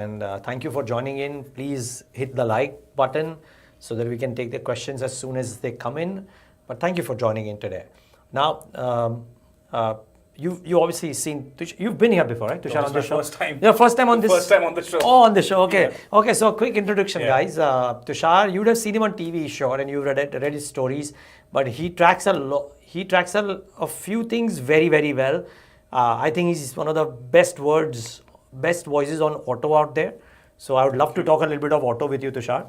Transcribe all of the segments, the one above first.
And thank you for joining in. Please hit the like button so that we can take the questions as soon as they come in. But thank you for joining in today. Now, you obviously seen, you've been here before, right, Tushar, on the show? First time. Yeah, first time on this. First time on the show. Oh, on the show. Okay. Yeah. Okay. So, quick introduction, guys. Tushar, you'd have seen him on TV, sure, and you've read his stories. But he tracks a few things very, very well. I think he's one of the best voices on auto out there. So I would love to talk a little bit of auto with you, Tushar.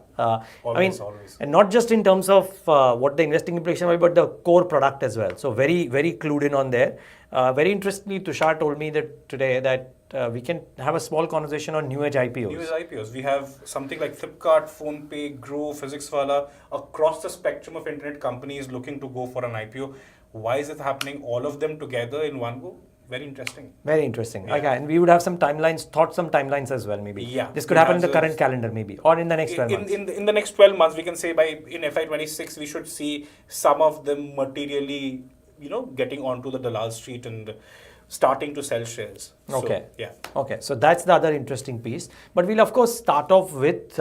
Always. And not just in terms of what the investing implication was, but the core product as well. So very, very clued in on there. Very interestingly, Tushar told me that today that we can have a small conversation on new age IPOs. New age IPOs. We have something like Flipkart, PhonePe, Grow, PhysicsWala, across the spectrum of internet companies looking to go for an IPO. Why is it happening? All of them together in one go? Very interesting. Very interesting. Yeah. Okay, and we would have some timelines as well, maybe. Yeah. This could happen in the current calendar, maybe, or in the next 12 months. In the next 12 months, we can say in FY26, we should see some of them materially, getting onto the Dalal Street and starting to sell shares. Okay. So, yeah. Okay, so that's the other interesting piece. But we'll of course start off with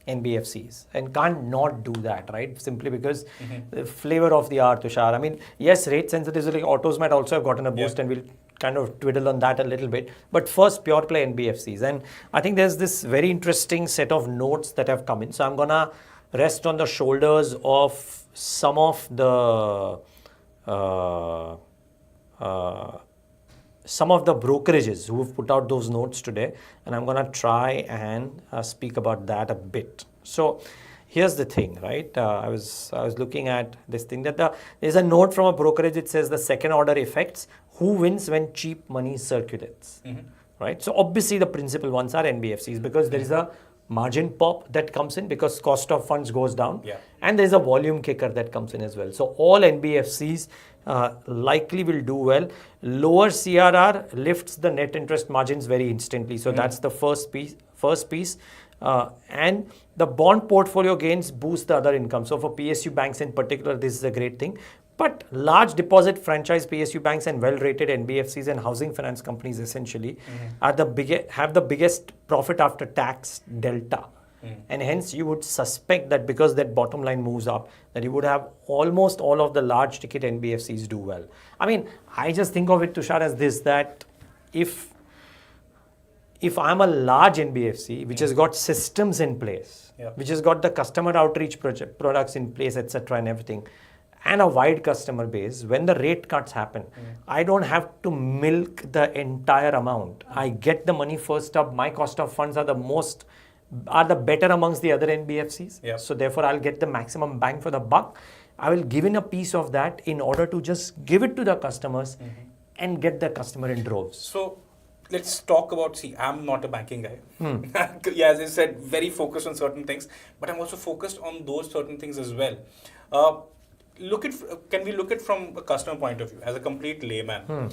NBFCs and can't not do that, right? Simply because the flavor of the art, Tushar. I mean, yes, rate sensitivity, like autos might also have gotten a boost, and we'll kind of twiddle on that a little bit. But first, pure play NBFCs. And I think there's this very interesting set of notes that have come in. So I'm gonna rest on the shoulders of some of the brokerages who have put out those notes today, and I'm going to try and speak about that a bit. So here's the thing, right? I was looking at this thing that there's a note from a brokerage. It says the second order effects, who wins when cheap money circulates, right? So obviously the principal ones are NBFCs because there is a margin pop that comes in because cost of funds goes down, and there's a volume kicker that comes in as well. So all NBFCs likely will do well. Lower CRR lifts the net interest margins very instantly. So that's the first piece. And the bond portfolio gains boost the other income. So for PSU banks in particular, this is a great thing. But large deposit franchise PSU banks and well-rated NBFCs and housing finance companies essentially have the biggest profit after tax delta. And hence you would suspect that because that bottom line moves up, that you would have almost all of the large ticket NBFCs do well. I mean, I just think of it, Tushar, as this, that if I'm a large NBFC which has got systems in place, which has got the customer outreach products in place, etc. and everything, and a wide customer base, when the rate cuts happen, I don't have to milk the entire amount. I get the money first up. My cost of funds are the better amongst the other NBFCs. So therefore, I'll get the maximum bang for the buck. I will give in a piece of that in order to just give it to the customers and get the customer in droves. So let's talk about, I'm not a banking guy. As I said, very focused on certain things, but I'm also focused on those certain things as well. Can we look at from a customer point of view, as a complete layman?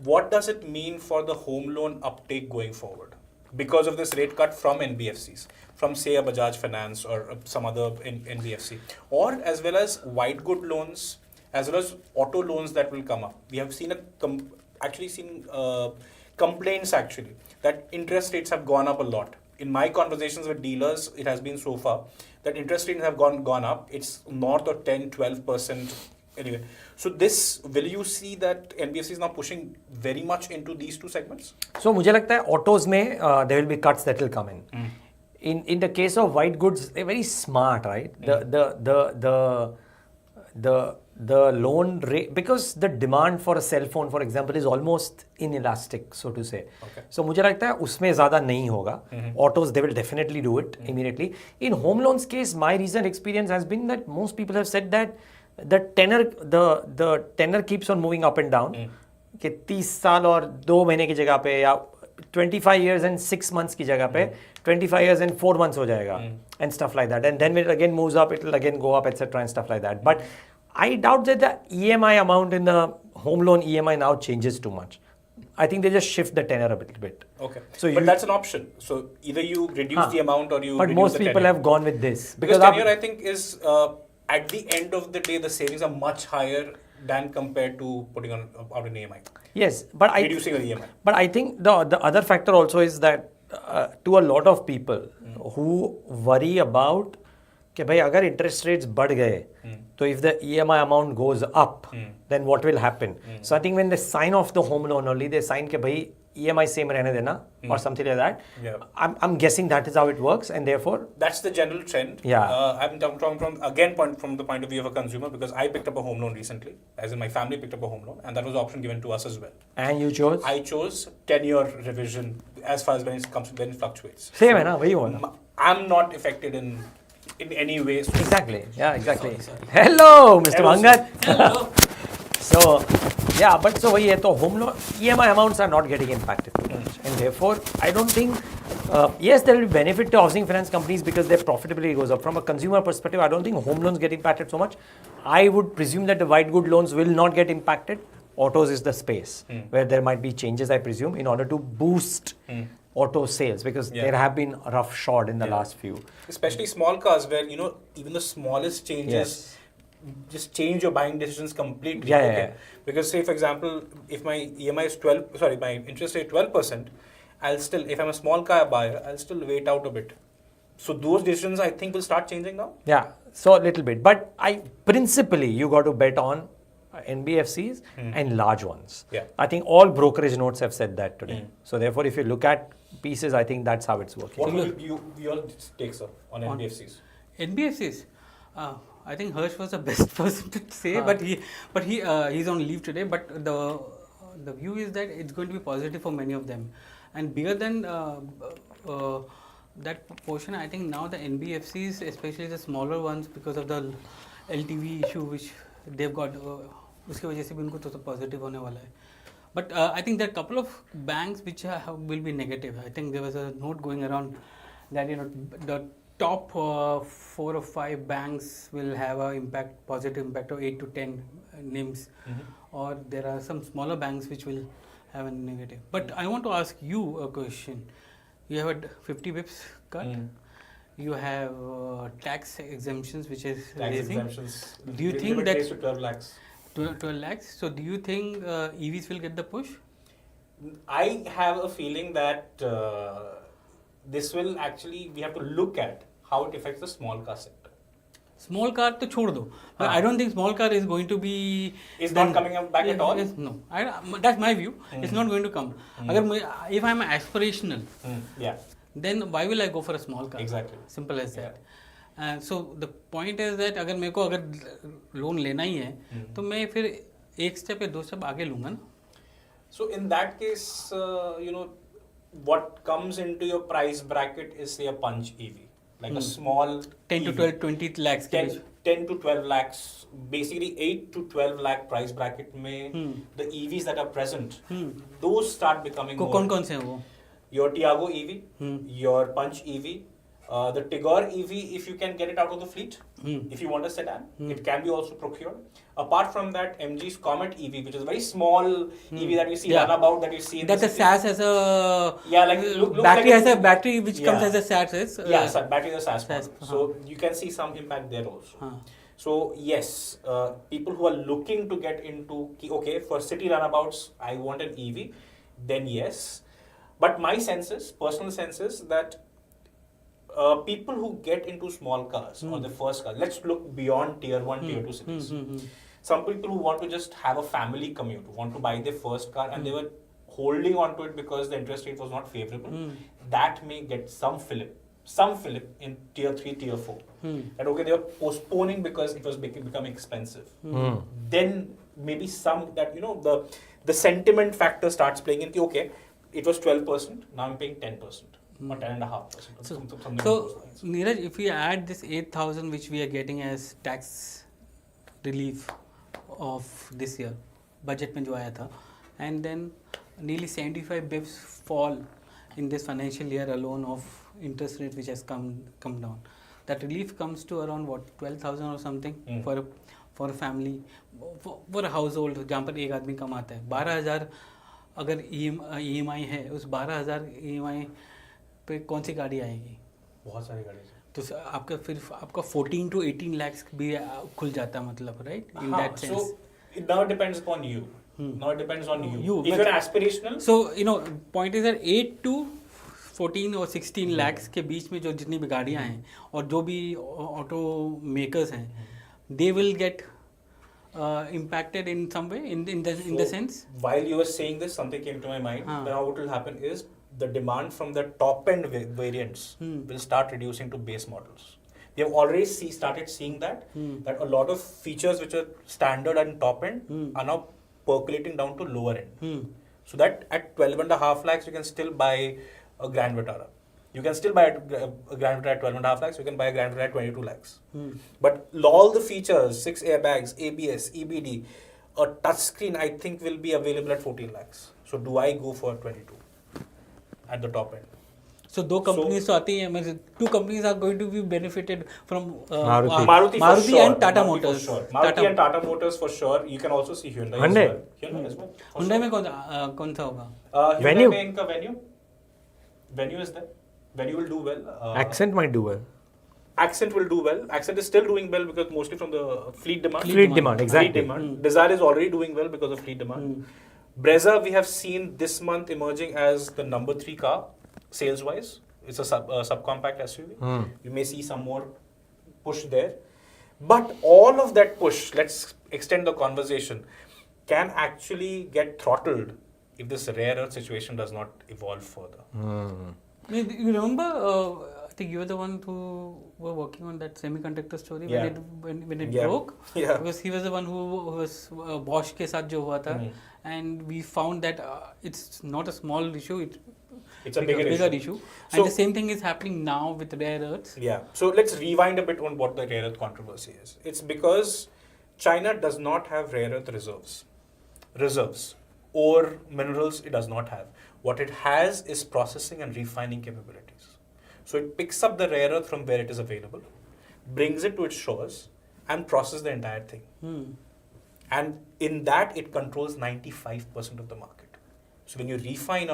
What does it mean for the home loan uptake going forward? Because of this rate cut from NBFCs, from say a Bajaj Finance or some other NBFC, or as well as white good loans, as well as auto loans that will come up. We have seen complaints that interest rates have gone up a lot. In my conversations with dealers, it has been so far that interest rates have gone up. It's north of 10, 12%. Anyway, so will you see that NBFC is now pushing very much into these two segments? So मुझे लगता है autos में there will be cuts that will come in. In the case of white goods, they're very smart, right? The loan rate, because the demand for a cell phone, for example, is almost inelastic, so to say. So मुझे लगता है उसमें ज़्यादा नहीं होगा. Autos, they will definitely do it immediately. In home loans case, my recent experience has been that most people have said that the tenor keeps on moving up and down. कि 30 साल और 2 महीने की जगह पे या 25 years and 6 months की जगह पे 25 years and 4 months हो जाएगा and stuff like that. And then when it again moves up, it will again go up, etc. and stuff like that. But I doubt that the EMI amount in the home loan EMI now changes too much. I think they just shift the tenor a little bit. Okay. But that's an option. So either you reduce the amount or you But reduce most the people tenure. have gone with this. Because tenure, I think, is at the end of the day, the savings are much higher than compared to putting out an EMI. Yes, but reducing the EMI. But I think the other factor also is that to a lot of people who worry about कि भाई अगर interest rates बढ़ गए तो if the EMI amount goes up then what will happen? So I think when they sign off the home loan only they sign कि भाई EMI same रहने देना or something like that. Yeah. I'm guessing that is how it works and therefore that's the general trend. Yeah. I'm talking from the point of view of a consumer because I picked up a home loan recently, as in my family picked up a home loan, and that was the option given to us as well. and you chose I chose 10-year revision as far as when it fluctuates. same है ना वही हुआ ना I'm not affected in any way. exactly yeah exactly hello Mr. Hello, Manghat so yeah but so वही है तो home loan EMI amounts are not getting impacted too much and therefore I don't think yes there will be benefit to housing finance companies because their profitability goes up. From a consumer perspective I don't think home loans get impacted so much. I would presume that the white good loans will not get impacted. Autos is the space where there might be changes I presume in order to boost auto sales because there have been roughshod in the last few. Especially small cars where even the smallest changes just change your buying decisions completely. Yeah. Because say for example, if my EMI is my interest rate 12%, I'll still, if I'm a small car buyer, I'll still wait out a bit. So those decisions I think will start changing now. Yeah, so a little bit. But principally you got to bet on NBFCs and large ones. Yeah. I think all brokerage notes have said that today. So therefore if you look at pieces, I think that's how it's working. What will your take, sir, on NBFCs? NBFCs. I think Harsh was the best person to say, but he's on leave today. But the view is that it's going to be positive for many of them, and bigger than that portion. I think now the NBFCs, especially the smaller ones, because of the LTV issue which they've got, उसकी वजह से भी उनको तो positive होने वाला है. But I think there are a couple of banks which will be negative. I think there was a note going around that the top 4 or 5 banks will have a positive impact of 8 to 10 NIMs, or there are some smaller banks which will have a negative. But I want to ask you a question. You have a 50 bips cut. You have tax exemptions which is raising. Exemptions. Do you think that to 12 lakhs? 12 lakhs. So do you think EVs will get the push? I have a feeling that this will actually, we have to look at how it affects the small car sector. Small car to chhod do. I don't think small car is going to be... It's not coming back at all? No. That's my view. It's not going to come. If I'm aspirational, then why will I go for a small car? Exactly. Simple as that. So the point is that अगर मेरे को अगर loan लेना ही है तो मैं फिर एक स्टेप या 2 स्टेप आगे लूँगा ना. So in that case, what comes into your price bracket is say a punch EV, like a small 10 to 12, 20 lakhs. 10 to 12 lakhs, basically 8 to 12 lakh price bracket में the EVs that are present, those start becoming more. कौन से हैं वो? Your Tiago EV, your Punch EV, the Tigor EV, if you can get it out of the fleet, if you want a sedan, it can be also procured. Apart from that, MG's Comet EV, which is a very small EV that you see run about, that you see in that the SAS has a looks battery like has a battery which comes as a SAS. Battery has a SAS one. So you can see some impact there also. So yes, people who are looking to get into, okay, for city runabouts, I want an EV, then yes. But my personal sense is that people who get into small cars or the first car, let's look beyond tier 1, tier 2 cities. Some people who want to just have a family commute, want to buy their first car and they were holding on to it because the interest rate was not favorable, that may get some fillip in tier 3, tier 4. And okay, they were postponing because it was becoming expensive. Then maybe some that, the sentiment factor starts playing in, okay, it was 12%, now I'm paying 10%. Or 10.5%. So Niraj, if we add this 8,000 which we are getting as tax relief of this year, budget mein jo aaya tha, and then nearly 75 bips fall in this financial year alone of interest rate which has come down, that relief comes to around what, 12,000 or something for a family, for a household जहाँ पर एक आदमी कमाता है. 12,000 अगर EMI है, उस 12,000 EMI पे कौन सी गाड़ी आएगी? बहुत सारी गाड़ी है. तो आपका 14 to 18 lakhs भी खुल जाता है, मतलब, right? In that sense. So it now depends upon you. Now it depends on you. If you're aspirational. So point is that 8 to 14 और 16 lakhs के बीच में जो जितनी भी गाड़ियाँ हैं और जो भी ऑटो मेकर्स हैं, they will get impacted in some way in the sense. While you were saying this, something came to my mind. Now what will happen is the demand from the top end variants will start reducing to base models. We have already started seeing that a lot of features which are standard and top end are now percolating down to lower end. So that at 12.5 lakhs you can still buy a Grand Vitara. You can still buy a Grand Vitara at 12.5 lakhs. You can buy a Grand Vitara at 22 lakhs. But all the features, 6 airbags, ABS, EBD, a touchscreen, I think will be available at 14 lakhs. So do I go for 22 at the top end? So दो companies तो आती हैं, two companies are going to be benefited from Maruti and Tata Motors. Maruti and Tata Motors for sure. You can also see Hyundai as well. Hyundai as well. Hyundai में कौन सा होगा? Hyundai में इनका Venue is there. Venue will do well. Accent might do well. Accent will do well. Accent is still doing well because mostly from the fleet demand. Fleet demand, exactly. Fleet demand. Desire is already doing well because of fleet demand. Brezza we have seen this month emerging as the number 3 car sales wise. It's a subcompact SUV. You may see some more push there. But all of that push, let's extend the conversation, can actually get throttled if this rare earth situation does not evolve further. You remember, I think you were the one who were working on that semiconductor story when it broke? Yeah. Because he was the one who was Bosch के साथ जो हुआ था, and we found that it's not a small issue, it's a bigger issue. So, and the same thing is happening now with rare earths. Yeah. So let's rewind a bit on what the rare earth controversy is. It's because China does not have rare earth reserves or minerals it does not have. What it has is processing and refining capabilities. So it picks up the rare earth from where it is available, brings it to its shores, and processes the entire thing. And in that, it controls 95% of the market. So when you refine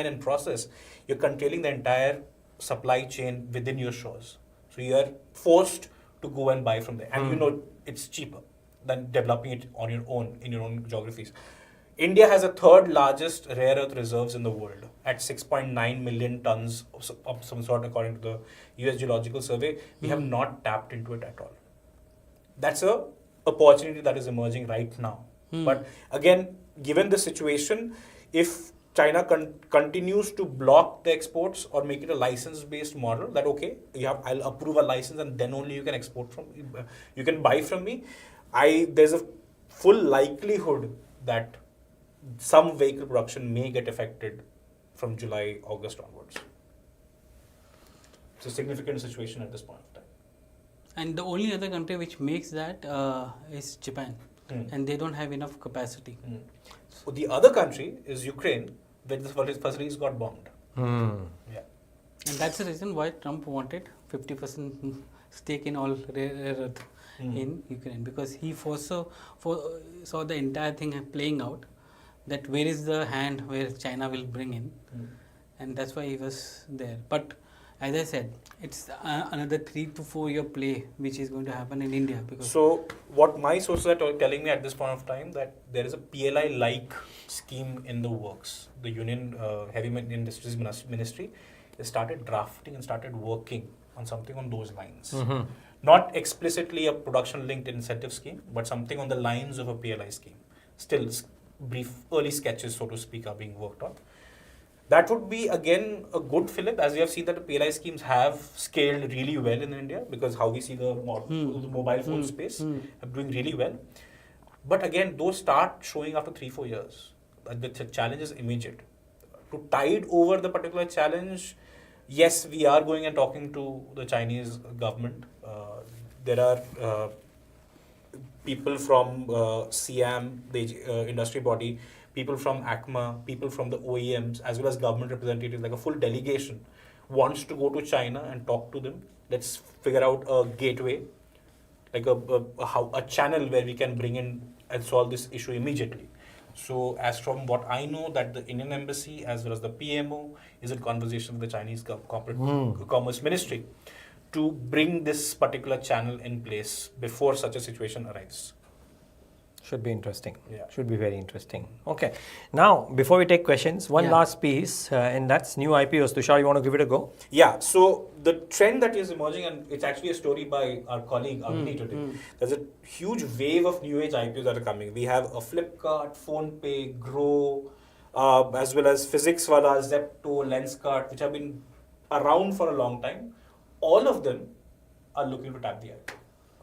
and process, you're controlling the entire supply chain within your shores. So you're forced to go and buy from there. And you know it's cheaper than developing it on your own, in your own geographies. India has the third largest rare earth reserves in the world at 6.9 million tons of some sort according to the US Geological Survey. We have not tapped into it at all. That's a opportunity that is emerging right now. But again, given the situation, if China continues to block the exports or make it a license-based model, that okay, I'll approve a license and then only you can export from, you can buy from me. There's a full likelihood that some vehicle production may get affected from July, August onwards. It's a significant situation at this point of time. And the only other country which makes that is Japan. And they don't have enough capacity. So the other country is Ukraine, where the facilities got bombed. Yeah. And that's the reason why Trump wanted 50% stake in all rare earth in Ukraine, because he saw the entire thing playing out, that where is the hand where China will bring in, and that's why he was there. But as I said, it's another 3 to 4 year play which is going to happen in India. Because so what my sources are telling me at this point of time, that there is a PLI-like scheme in the works. The Union Heavy Industries Ministry has started drafting and started working on something on those lines. Not explicitly a production-linked incentive scheme, but something on the lines of a PLI scheme. Still, brief early sketches, so to speak, are being worked on. That would be again a good fillip, as we have seen that the PLI schemes have scaled really well in India, because how we see the mobile phone space are doing really well. But again, those start showing after 3-4 years. The challenge is immediate. To tide over the particular challenge, yes, we are going and talking to the Chinese government. There are people from CIAM, the industry body, people from ACMA, people from the OEMs, as well as government representatives, like a full delegation, wants to go to China and talk to them. Let's figure out a gateway, like a channel where we can bring in and solve this issue immediately. So as from what I know, that the Indian Embassy as well as the PMO is in conversation with the Chinese Corporate Commerce Ministry to bring this particular channel in place before such a situation arrives. Should be interesting. Yeah. Should be very interesting. Okay. Now, before we take questions, one last piece, and that's new IPOs. Tushar, you want to give it a go? Yeah, so the trend that is emerging, and it's actually a story by our colleague Agni today. There's a huge wave of new age IPOs that are coming. We have a Flipkart, PhonePe, Grow, as well as Physicswala, Zepto, Lenskart, which have been around for a long time. All of them are looking to tap the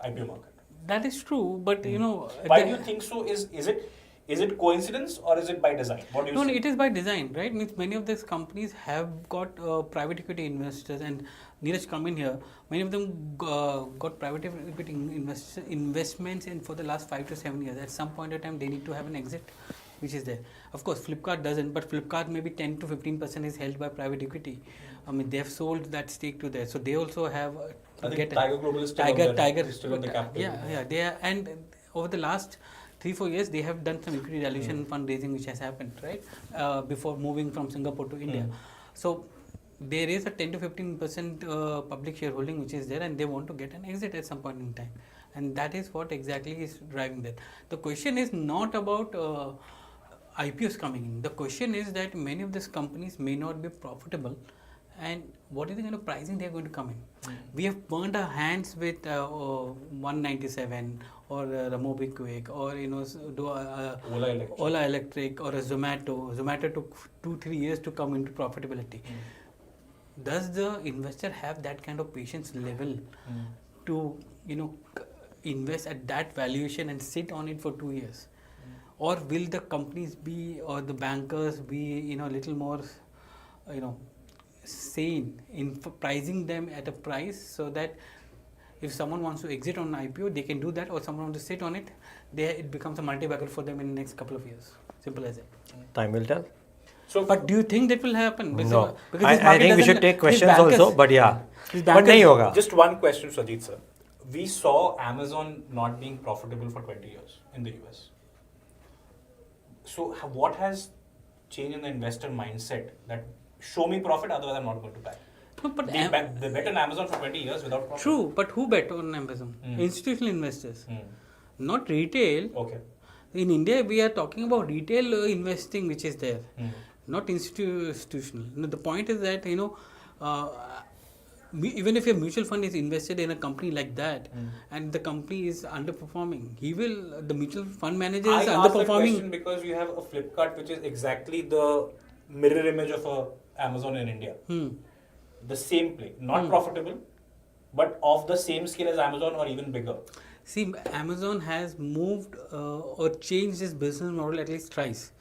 IPO market. That is true, but you know. Why do you think so? Is it coincidence or is it by design? What do you No, say? it is by design, right? Means many of these companies have got private equity investors, and Niraj come in here. Many of them got private equity investments in for the last 5 to 7 years. At some point in time, they need to have an exit, which is there. Of course, Flipkart doesn't, but Flipkart maybe 10 to 15% is held by private equity. I mean, they have sold that stake to there, so they also have. I think Tiger Global is still still on the capital. Yeah, they are, and over the last 3-4 years, they have done some equity dilution fundraising, which has happened, right? Before moving from Singapore to India. So there is a 10 to 15% public shareholding which is there, and they want to get an exit at some point in time, and that is what exactly is driving that. The question is not about IPOs coming in. The question is that many of these companies may not be profitable, and what is the kind of pricing they are going to come in? We have burned our hands with 197 or Mobiquick or Ola Electric or a Zomato. Zomato took 2-3 years to come into profitability. Does the investor have that kind of patience level to invest at that valuation and sit on it for 2 years? Or will the companies be, or the bankers be, little more, sane in pricing them at a price, so that if someone wants to exit on an IPO, they can do that, or someone wants to sit on it, it becomes a multi-bagger for them in the next couple of years. Simple as that. Time will tell. So, but do you think that will happen? No. I think we should take questions also, but yeah. But nahi hoga. Just one question, Sajeet sir. We saw Amazon not being profitable for 20 years in the US. So what has changed in the investor mindset that show me profit, otherwise I'm not going to buy? No, but they bet on Amazon for 20 years without profit. True, but who bet on Amazon? Institutional investors, not retail. Okay. In India, we are talking about retail investing, which is there, not institutional. No, the point is that even if a mutual fund is invested in a company like that, and the company is underperforming, the mutual fund manager is underperforming. I asked that question because you have a Flipkart, which is exactly the mirror image of a Amazon in India. The same play, not profitable, but of the same scale as Amazon or even bigger. See, Amazon has moved or changed its business model at least thrice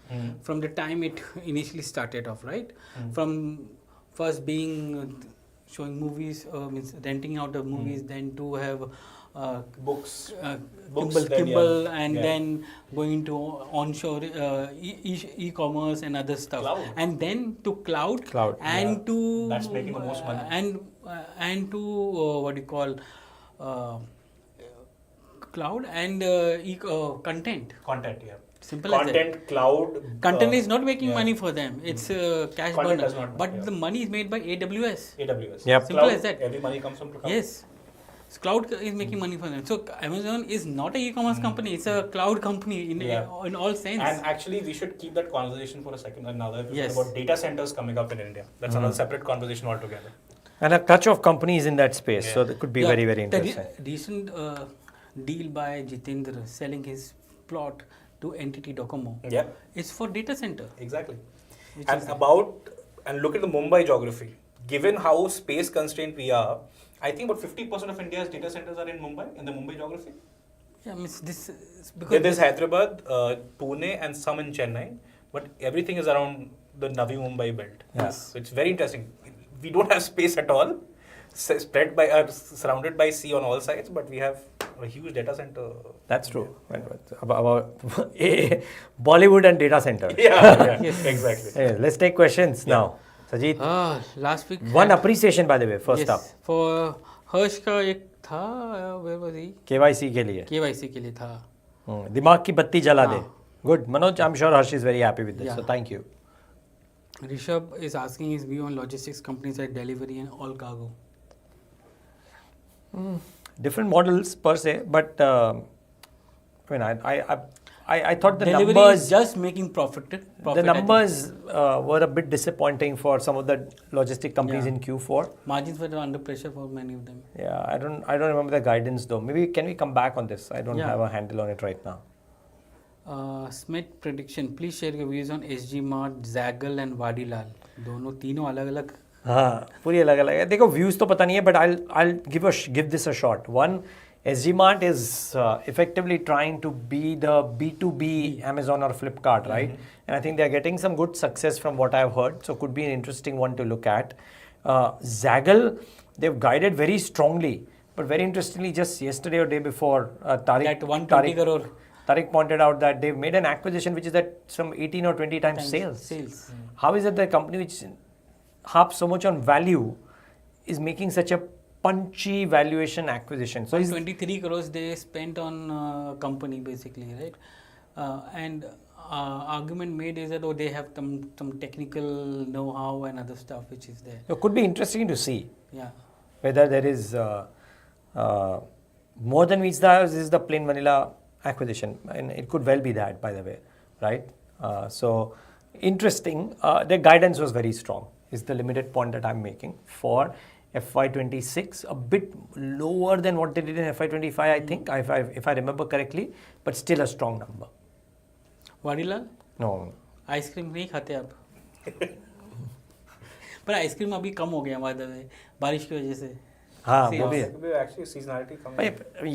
from the time it initially started off, right? From first being showing movies, means renting out the movies, then to have books, Kindle, and then going to onshore e-commerce and other stuff, cloud. And then to cloud. And to that's making the most money. And to what you call cloud and content. Content, yeah. Simple as that. Content, cloud. Content is not making money for them. It's cash Content burner. does not, But the money is made by AWS. AWS. Yep. Simple Cloud, as that. Every money comes from cloud. Yes. So cloud is making money for them. So Amazon is not a e-commerce company. It's a cloud company in all sense. And actually, we should keep that conversation for a second. Another episode about data centers coming up in India. That's another separate conversation altogether. And a touch of companies in that space. So that could be very, very interesting. The recent deal by Jitendra selling his plot to NTT Docomo. Yeah. It's for data center. Exactly. And look at the Mumbai geography. Given how space constrained we are, I think about 50% of India's data centers are in Mumbai, in the Mumbai geography. Yeah, means this is because there's Hyderabad, Pune, and some in Chennai, but everything is around the Navi Mumbai belt. Yes. So it's very interesting. We don't have space at all, surrounded by sea on all sides, but we have a huge data center. That's true. About Bollywood and data centers. Yeah, exactly. Hey, let's take questions now. Sajeet, last week one appreciation by the way, first up. For Harsh का एक था, where was he? KYC के लिए. KYC के लिए था. दिमाग की बत्ती जला दे. Good. Manoj, I'm sure Harsh is very happy with this. So thank you. Rishabh is asking his view on logistics companies like delivery and all cargo. Different models per se, but I I thought the Delivery numbers is just making profit. the numbers were a bit disappointing for some of the logistic companies in Q4. Margins were under pressure for many of them. Yeah, I don't remember the guidance though. Maybe can we come back on this? I don't have a handle on it right now. Smith prediction. Please share your views on SG Mart, Zaggle and Vadilal. तीनों अलग-अलग. हाँ, पूरी अलग-अलग है. देखो views तो पता नहीं है, but I'll give this a shot. One, SG Mart is effectively trying to be the B2B Amazon or Flipkart, right? And I think they're getting some good success from what I've heard. So could be an interesting one to look at. Zaggle, they've guided very strongly, but very interestingly, just yesterday or day before, Tariq pointed out that they've made an acquisition which is at some 18 or 20 times sales. How is it that a company which harps so much on value is making such a punchy valuation acquisition? So 23 crores they spent on company basically, right? And argument made is that they have some technical know-how and other stuff which is there. It could be interesting to see. Yeah. Whether there is more than meets the eye, is the plain vanilla acquisition, and it could well be that, by the way, right? So interesting. Their guidance was very strong. Is the limited point that I'm making for FY26, a bit lower than what they did in FY25, I think, if I remember correctly, but still a strong number. Vadilal? No. Ice cream नहीं खाते आप? पर ice cream अभी कम हो गया by the way बारिश की वजह से. हाँ वो भी है. Actually seasonality कम है.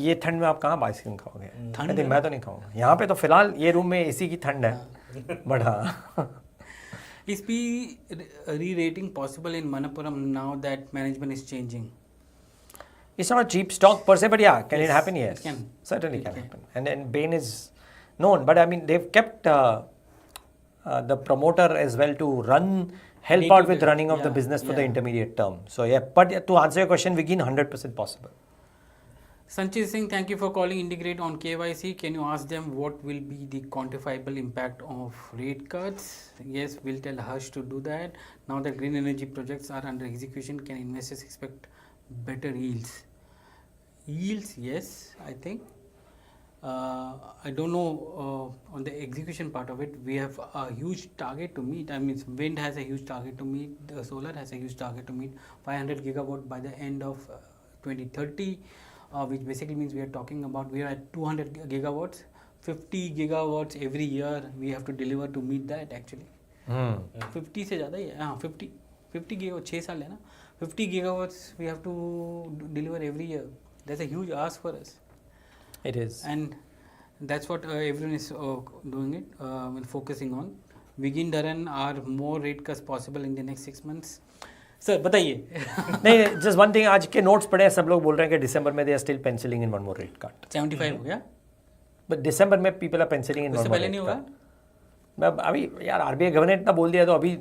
ये ठंड में आप कहाँ आइसक्रीम खाओगे? ठंड मैं तो नहीं खाऊंगा. यहाँ पे तो फिलहाल ये रूम में एसी की ठंड है. बट हाँ. Is P re-rating possible in Manappuram now that management is changing? It's not a cheap stock per se, but yeah, can it happen? Yes, it can. Certainly can happen. And then Bain is known, but I mean they've kept the promoter as well to help out with running of the business for the intermediate term. So yeah, but to answer your question, Vigin, 100% possible. Sanchit Singh, thank you for calling Integrate on KYC. Can you ask them what will be the quantifiable impact of rate cuts? Yes, we'll tell Harsh to do that. Now that green energy projects are under execution, can investors expect better yields? Yields, yes, I think. I don't know on the execution part of it. We have a huge target to meet. I mean, wind has a huge target to meet. The solar has a huge target to meet. 500 gigawatt by the end of 2030. Which basically means we are talking about, we are at 200 gigawatts, 50 gigawatts every year we have to deliver to meet that actually. 50 से ज़्यादा ही है. हाँ 50 gigawatts 6 साल है ना. 50 gigawatts we have to deliver every year. That's a huge ask for us. It is. And that's what everyone is doing it and focusing on. Begin Dharan, are more rate cuts possible in the next 6 months? Sir बताइए. नहीं, just one thing, आज के notes पढ़े, सब लोग बोल रहे हैं कि दिसंबर में they are still pencilling in one more rate cut. 75 हो गया. बट दिसंबर में people are pencilling in one more. पहले नहीं होगा. मैं अभी यार आरबीआई गवर्नर इतना बोल दिया तो अभी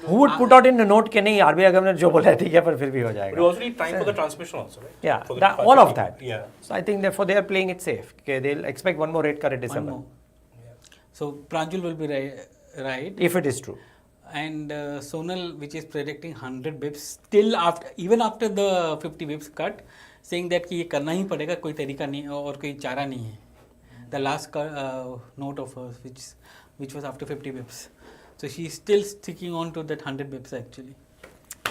who would put out in the note कि नहीं आरबीआई गवर्नर जो बोला है ठीक है पर फिर भी हो जाएगा. But also need time for the transmission also, right? Yeah, all of that. Yeah. So I think therefore they are playing it safe. Okay, they'll expect one more rate cut in December. So Pranjul will be right. If it is true. And Sonal, which is predicting 100 bips, still even after the 50 bips cut, saying that कि ये करना ही पड़ेगा, कोई तरीका नहीं और कोई चारा नहीं है. The last note of hers, which was after 50 bips. So she's still sticking on to that 100 bips actually.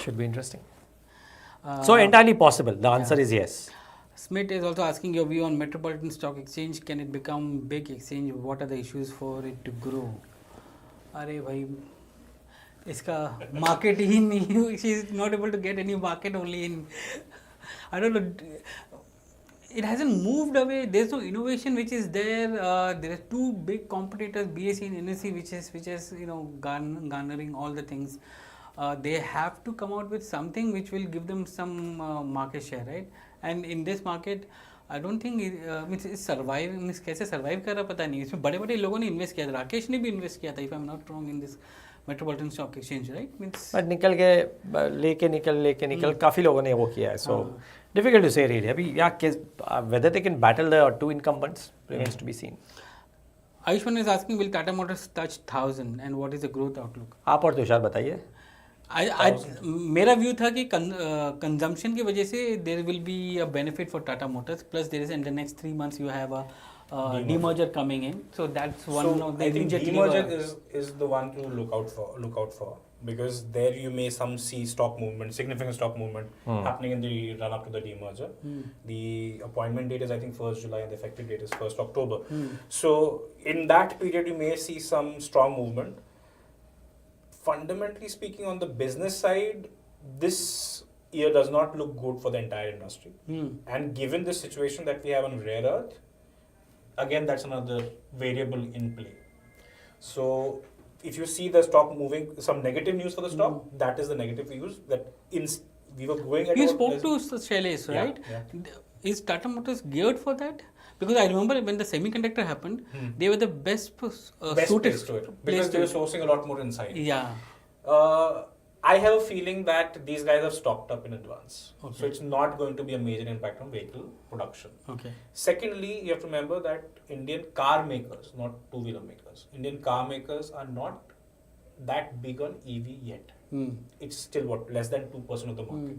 Should be interesting. So entirely possible. The answer is yes. Smith is also asking your view on Metropolitan Stock Exchange. Can it become big exchange? What are the issues for it to grow? अरे भाई इसका market ही नहीं. She is not able to get any market only in. I don't know. It hasn't moved away. There's no innovation which is there. There are two big competitors, BSE and NSE, which is garnering all the things. They have to come out with something which will give them some market share, right? And in this market, I don't think it's survive. कैसे survive कर रहा पता नहीं. इसमें बड़े-बड़े लोगों ने invest किया था. राकेश ने भी invest किया था. If I'm not wrong in this Metropolitan Stock Exchange, right? But निकल के लेके निकल काफी लोगों ने वो किया है. So difficult to say really. अभी yeah, whether they can battle the two incumbents remains to be seen. Ayushman is asking, will Tata Motors touch 1,000 and what is the growth outlook? आप और तुषार बताइए. मेरा व्यू था कि consumption की वजह से there will be a benefit for Tata Motors plus there is in the next 3 months you have demerger coming in. So that's one of the I think immediate demerger lever. is the one to look out for because there you may see stock movement, significant stock movement happening in the run up to the demerger. The appointment date is I think 1st July and the effective date is 1st October. So in that period you may see some strong movement. Fundamentally speaking, on the business side, this year does not look good for the entire industry. And given the situation that we have on rare earth, again, that's another variable in play. So if you see the stock moving, some negative news for the stock, that is the negative news that we were going at. You spoke to Shailesh, right? Yeah. Is Tata Motors geared for that? Because I remember when the semiconductor happened, they were the best suited place to it because they were sourcing a lot more inside. Yeah. I have a feeling that these guys have stocked up in advance. Okay. So it's not going to be a major impact on vehicle production. Okay. Secondly, you have to remember that Indian car makers, not two-wheeler makers, Indian car makers are not that big on EV yet. It's still less than 2% of the market.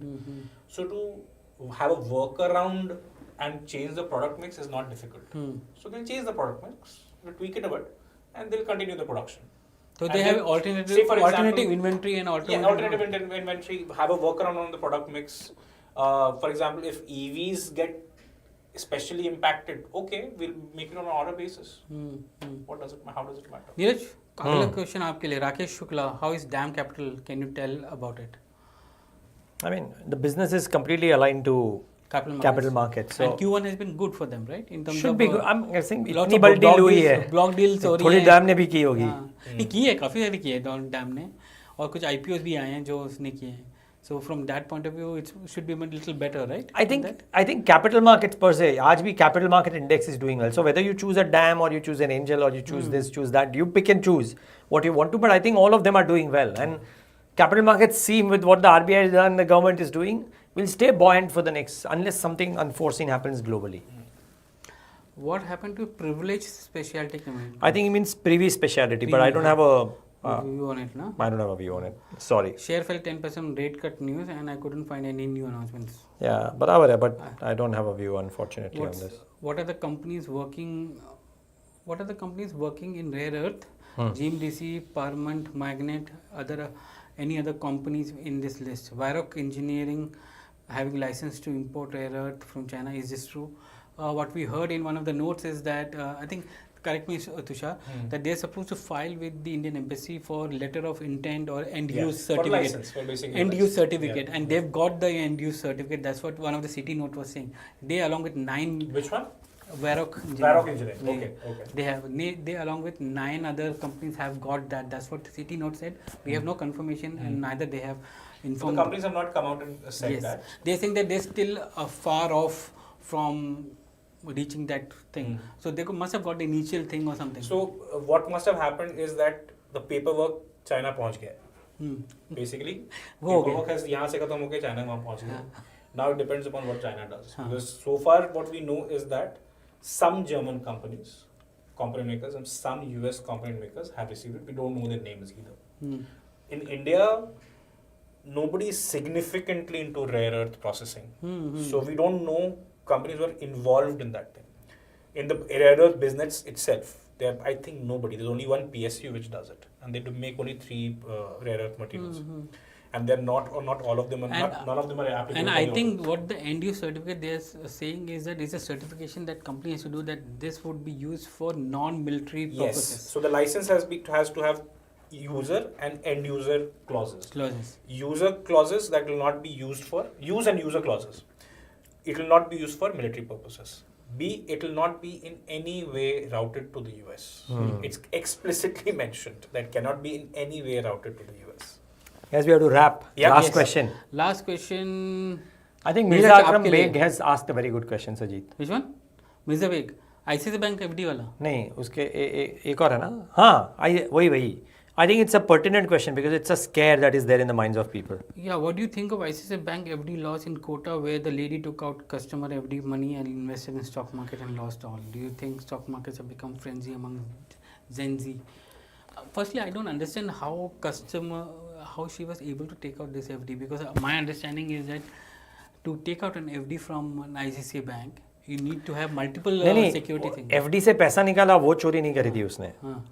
So to have a workaround and change the product mix is not difficult. So they'll change the product mix, they'll tweak it a bit, and they'll continue the production. So they have alternative inventory and alternative inventory, have a workaround on the product mix. For example, if EVs get especially impacted, okay, we'll make it on an order basis. How does it matter? Niraj, अगला question आपके लिए Rakesh Shukla, how is DAM Capital? Can you tell about it? I mean, the business is completely aligned to capital markets. So and Q1 has been good for them, right? In terms should of be good. I'm guessing lots इतनी of बड़ी deal हुई है. block deals हो रही थोड़ी हैं. Dam ने भी की होगी. नहीं की है, काफी सारी की है डैम ने, और कुछ IPOs भी आए हैं जो उसने किए हैं. So from that point of view, it should be a little better, right? I think capital markets per se, आज भी capital market index is doing well. So whether you choose a DAM or you choose an angel or you choose this, choose that, you pick and choose what you want to. But I think all of them are doing well. And capital markets seem with what the RBI has done, the government is doing, will stay buoyant for the next, unless something unforeseen happens globally. What happened to privileged specialty community? I think it means previous specialty, but I don't have a view on it, no? I don't have a view on it. Sorry. Share fell 10% rate cut news, and I couldn't find any new announcements. Yeah, but I don't have a view, unfortunately, on this. What are the companies working? What are the companies working in rare earth? GMDC, Parmont, Magnet, any other companies in this list? Varroc Engineering having license to import rare earth from China. Is this true? What we heard in one of the notes is that I think. Correct me, Tushar, that they are supposed to file with the Indian Embassy for letter of intent or end-use certificate. End-use certificate. And they've got the end-use certificate. That's what one of the city note was saying. They along with 9... Which one? Varroc Engineering. Okay. They along with 9 other companies have got that. That's what the city note said. We have no confirmation and neither they have informed. So the companies have not come out and said that. They're saying that they're still far off from reaching that thing. So they must have got the initial thing or something. So what must have happened is that the paperwork China पहुंच गया. Basically, paperwork has यहाँ से खत्म होके China वहाँ पहुंच गया. Now it depends upon what China does. Because so far what we know is that some German companies, component makers, and some US component makers have received it. We don't know their names either. In India, nobody is significantly into rare earth processing. So we don't know companies were involved in that thing. In the rare earth business itself, I think nobody. There's only one PSU which does it, and they do make only 3 rare earth materials. And they're not all of them are none of them are applicable. And I think what the end use certificate they're saying is that it's a certification that company has to do that this would be used for non-military purposes. Yes. So the license has to have user and end user clauses. User clauses that will not be used for user clauses. It will not be used for military purposes. B, it will not be in any way routed to the US. It's explicitly mentioned that cannot be in any way routed to the US. Yes, we have to wrap. Last question. Last question. I think Mirza Akram Beg has asked a very good question, Sajeet. Which one? Mirza Beg. ICICI Bank FD वाला? नहीं, उसके एक और है ना? हाँ, वही. I think it's a pertinent question because it's a scare that is there in the minds of people. Yeah, what do you think of ICICI Bank FD loss in Kota where the lady took out customer FD money and invested in stock market and lost all? Do you think stock markets have become frenzy among Gen Z? Firstly, I don't understand how she was able to take out this FD because my understanding is that to take out an FD from an ICICI Bank, You need to have multiple नहीं security thing. FD से पैसा निकाला वो चोरी नहीं करी थी उसने.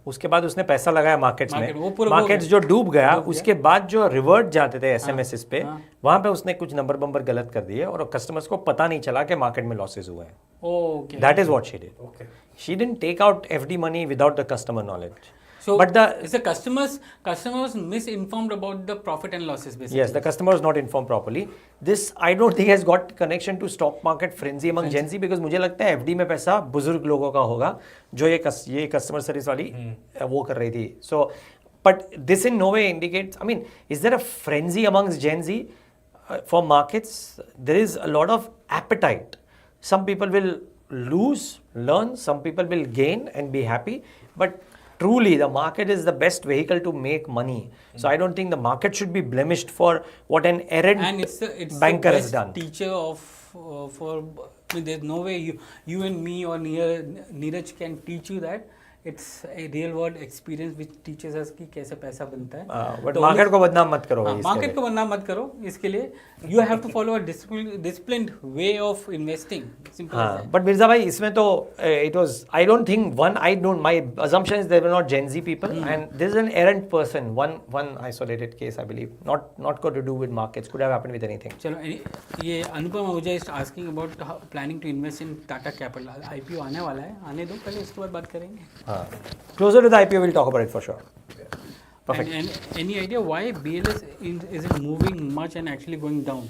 उसके बाद उसने पैसा लगाया मार्केट्स में. मार्केट्स जो डूब गया उसके बाद जो रिवर्ट जाते थे एसएमएस पे वहां पे उसने कुछ नंबर बम्बर गलत कर दिए और कस्टमर्स को पता नहीं चला कि मार्केट में लॉसेस हुए हैं. Okay. That is what she did. Okay. She didn't take out FD money without the customer knowledge. So, but is the customers misinformed about the profit and losses basically? Yes, the customer was not informed properly. This I don't think has got connection to stock market frenzy among Gen Z because मुझे लगता है FD में पैसा बुजुर्ग लोगों का होगा जो ये कस्टमर सर्विस वाली वो कर रही थी. So, but this in no way indicates. I mean, is there a frenzy amongst Gen Z for markets? There is a lot of appetite. Some people will lose, learn. Some people will gain and be happy. But truly, the market is the best vehicle to make money. So I don't think the market should be blemished for what an errant And it's banker the has best done. teacher of for. I mean, there's no way you and me or Niraj can teach you that. It's a real world experience which teaches us कि कैसे पैसा बनता है. But market को बदनाम मत करो. Market को बदनाम मत करो. इसके लिए you have to follow a disciplined way of investing. Simple as that. But Mirza bhai, इसमें तो it was. I don't think my assumption is they were not Gen Z people, and this is an errant person. One isolated case, I believe. Not got to do with markets. Could have happened with anything. चलो ये अनुपम मुझे is asking about planning to invest in Tata Capital. IPO आने वाला है. आने दो पहले उसके बाद बात करेंगे. Closer to the IPO, we'll talk about it for sure. Perfect. And any idea why BLS isn't moving much and actually going down?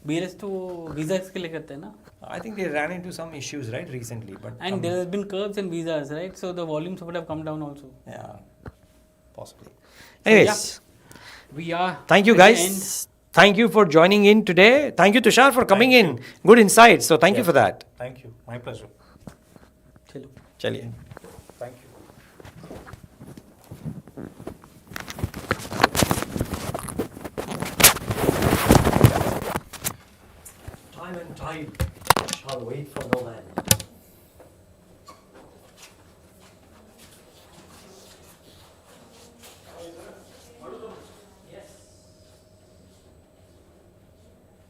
BLS तो visas के लिए करते हैं ना? I think they ran into some issues right recently, but and there has been curbs and visas, right? So the volumes would have come down also. Yeah, possibly. Anyways, so, yeah, we are. Thank you guys. Thank you for joining in today. Thank you Tushar for coming in. Good insights. So thank you for that. Thank you. My pleasure. चलो. चलिए. Thank you. Time and tide shall wait for no man.